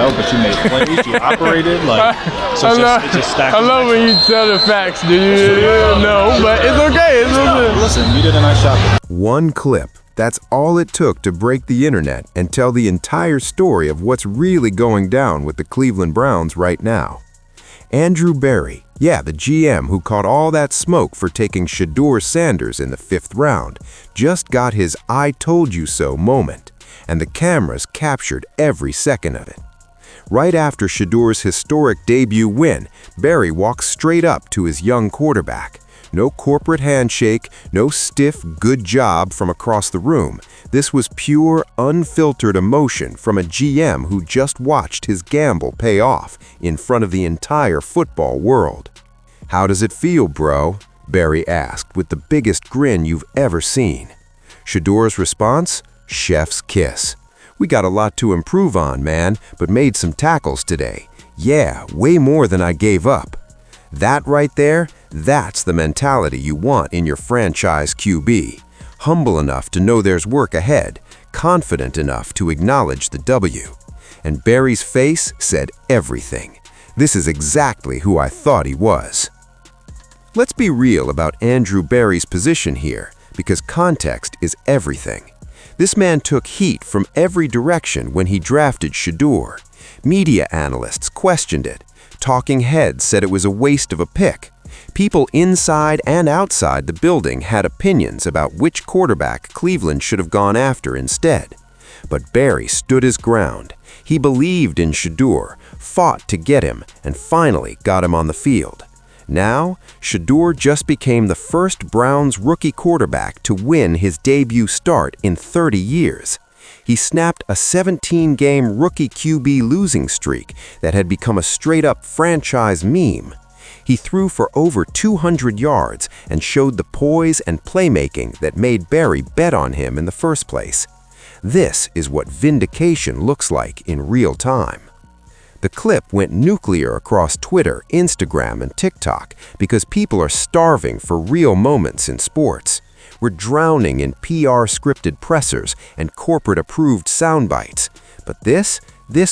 know, but you made plays, you operated, like, so it's just stacked. I love when you tell the facts, do you? No, but it's okay. Listen, you did a nice job. One clip. That's all it took to break the internet and tell the entire story of what's really going down with the Cleveland Browns right now. Andrew Berry, yeah, the GM who caught all that smoke for taking Shedeur Sanders in the 5th round, just got his "I told you so" moment, and the cameras captured every second of it. Right after Shedeur's historic debut win, Berry walks straight up to his young quarterback. No corporate handshake, no stiff "good job" from across the room. This was pure, unfiltered emotion from a GM who just watched his gamble pay off in front of the entire football world. "How does it feel, bro?" Berry asked with the biggest grin you've ever seen. Shedeur's response? Chef's kiss. "We got a lot to improve on, man, but made some tackles today. Yeah, way more than I gave up." That right there, that's the mentality you want in your franchise QB. Humble enough to know there's work ahead, confident enough to acknowledge the W. And Berry's face said everything. This is exactly who I thought he was. Let's be real about Andrew Berry's position here, because context is everything. This man took heat from every direction when he drafted Shedeur. Media analysts questioned it. Talking heads said it was a waste of a pick. People inside and outside the building had opinions about which quarterback Cleveland should have gone after instead. But Berry stood his ground. He believed in Shedeur, fought to get him, and finally got him on the field. Now, Shedeur just became the first Browns rookie quarterback to win his debut start in 30 years. He snapped a 17-game rookie QB losing streak that had become a straight-up franchise meme. He threw for over 200 yards and showed the poise and playmaking that made Berry bet on him in the first place. This is what vindication looks like in real time. The clip went nuclear across Twitter, Instagram, and TikTok because people are starving for real moments in sports. We're drowning in PR-scripted pressers and corporate-approved sound bites. But this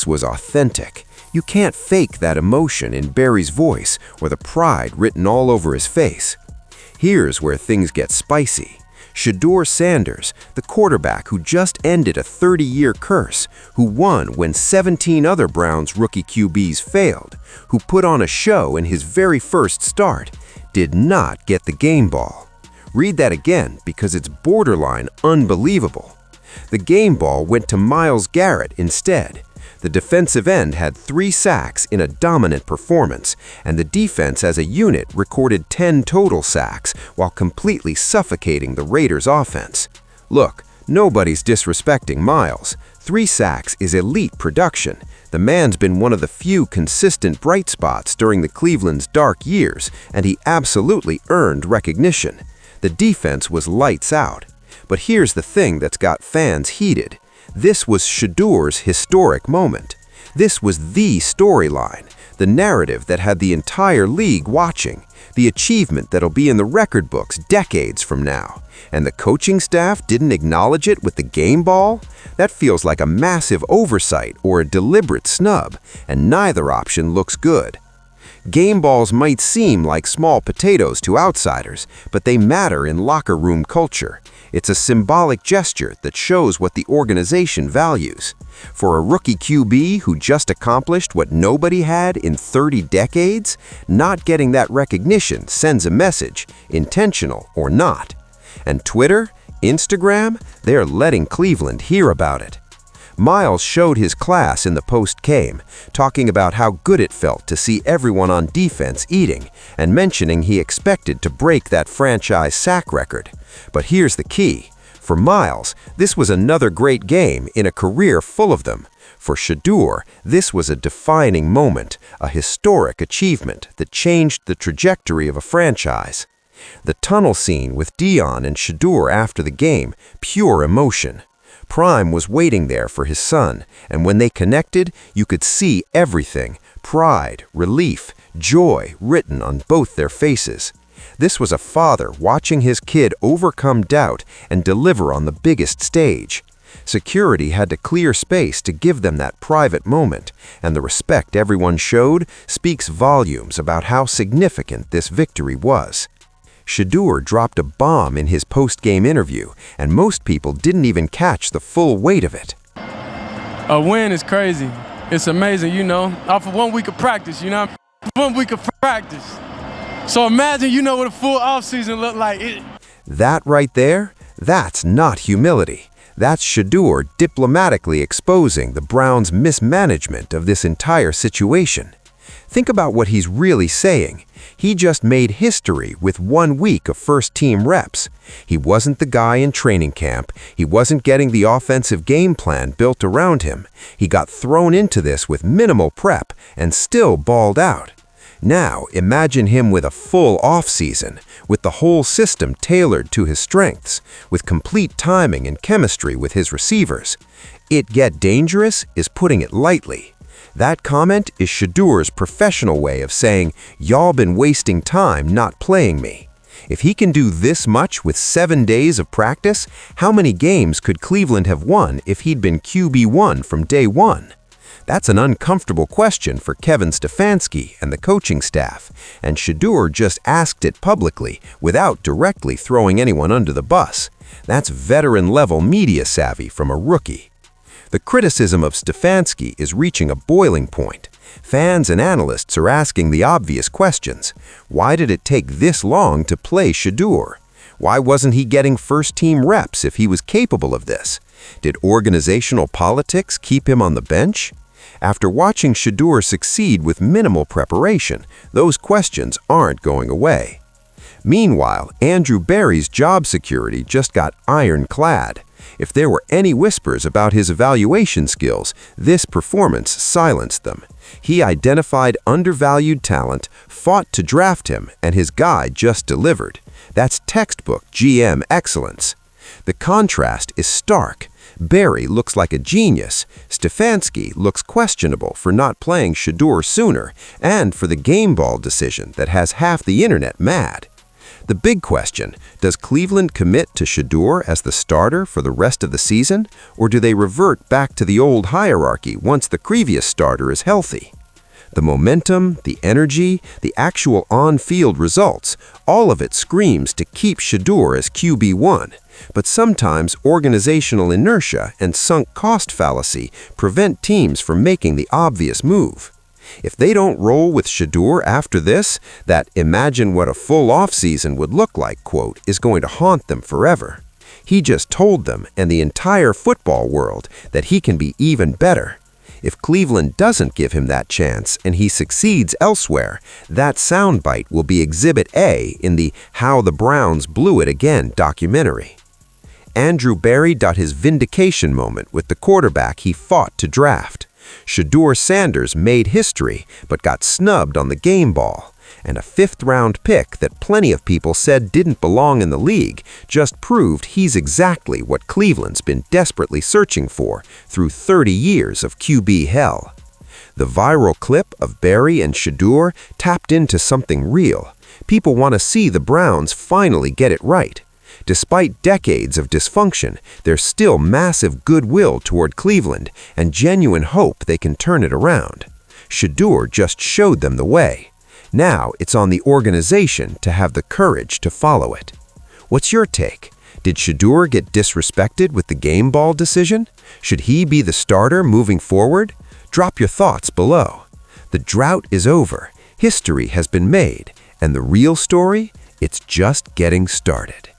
was authentic. You can't fake that emotion in Berry's voice or the pride written all over his face. Here's where things get spicy. Shedeur Sanders, the quarterback who just ended a 30-year curse, who won when 17 other Browns rookie QBs failed, who put on a show in his very first start, did not get the game ball. Read that again because it's borderline unbelievable. The game ball went to Myles Garrett instead. The defensive end had 3 sacks in a dominant performance, and the defense as a unit recorded 10 total sacks while completely suffocating the Raiders' offense. Look, nobody's disrespecting Myles. 3 sacks is elite production. The man's been one of the few consistent bright spots during the Cleveland's dark years, and he absolutely earned recognition. The defense was lights out. But here's the thing that's got fans heated. This was Shedeur's historic moment. This was the storyline, the narrative that had the entire league watching, the achievement that'll be in the record books decades from now. And the coaching staff didn't acknowledge it with the game ball? That feels like a massive oversight or a deliberate snub, and neither option looks good. Game balls might seem like small potatoes to outsiders, but they matter in locker room culture. It's a symbolic gesture that shows what the organization values. For a rookie QB who just accomplished what nobody had in 30 decades, not getting that recognition sends a message, intentional or not. And Twitter, Instagram, they're letting Cleveland hear about it. Myles showed his class in the post-game, talking about how good it felt to see everyone on defense eating, and mentioning he expected to break that franchise sack record. But here's the key. For Myles, this was another great game in a career full of them. For Shedeur, this was a defining moment, a historic achievement that changed the trajectory of a franchise. The tunnel scene with Dion and Shedeur after the game, pure emotion. Prime was waiting there for his son, and when they connected, you could see everything, pride, relief, joy written on both their faces. This was a father watching his kid overcome doubt and deliver on the biggest stage. Security had to clear space to give them that private moment, and the respect everyone showed speaks volumes about how significant this victory was. Shedeur dropped a bomb in his post-game interview, and most people didn't even catch the full weight of it. A win is crazy. It's amazing, off of 1 week of practice, 1 week of practice. So imagine, what a full offseason looked like. That right there, that's not humility. That's Shedeur diplomatically exposing the Browns' mismanagement of this entire situation. Think about what he's really saying. He just made history with 1 week of first-team reps. He wasn't the guy in training camp. He wasn't getting the offensive game plan built around him. He got thrown into this with minimal prep and still balled out. Now, imagine him with a full off-season, with the whole system tailored to his strengths, with complete timing and chemistry with his receivers. It get dangerous is putting it lightly. That comment is Shedeur's professional way of saying, y'all been wasting time not playing me. If he can do this much with 7 days of practice, how many games could Cleveland have won if he'd been QB1 from day one? That's an uncomfortable question for Kevin Stefanski and the coaching staff, and Shedeur just asked it publicly without directly throwing anyone under the bus. That's veteran-level media savvy from a rookie. The criticism of Stefanski is reaching a boiling point. Fans and analysts are asking the obvious questions. Why did it take this long to play Shedeur? Why wasn't he getting first-team reps if he was capable of this? Did organizational politics keep him on the bench? After watching Shedeur succeed with minimal preparation, those questions aren't going away. Meanwhile, Andrew Berry's job security just got ironclad. If there were any whispers about his evaluation skills, this performance silenced them. He identified undervalued talent, fought to draft him, and his guy just delivered. That's textbook GM excellence. The contrast is stark. Berry looks like a genius. Stefanski looks questionable for not playing Shedeur sooner and for the game ball decision that has half the internet mad. The big question, does Cleveland commit to Shedeur as the starter for the rest of the season, or do they revert back to the old hierarchy once the previous starter is healthy? The momentum, the energy, the actual on-field results, all of it screams to keep Shedeur as QB1. But sometimes organizational inertia and sunk cost fallacy prevent teams from making the obvious move. If they don't roll with Shedeur after this, that "imagine what a full offseason would look like" quote is going to haunt them forever. He just told them and the entire football world that he can be even better. If Cleveland doesn't give him that chance and he succeeds elsewhere, that soundbite will be Exhibit A in the How the Browns Blew It Again documentary. Andrew Berry got his vindication moment with the quarterback he fought to draft. Shedeur Sanders made history, but got snubbed on the game ball. And a fifth-round pick that plenty of people said didn't belong in the league just proved he's exactly what Cleveland's been desperately searching for through 30 years of QB hell. The viral clip of Berry and Shedeur tapped into something real. People want to see the Browns finally get it right. Despite decades of dysfunction, there's still massive goodwill toward Cleveland and genuine hope they can turn it around. Shedeur just showed them the way. Now it's on the organization to have the courage to follow it. What's your take? Did Shedeur get disrespected with the game ball decision? Should he be the starter moving forward? Drop your thoughts below. The drought is over, history has been made, and the real story, it's just getting started.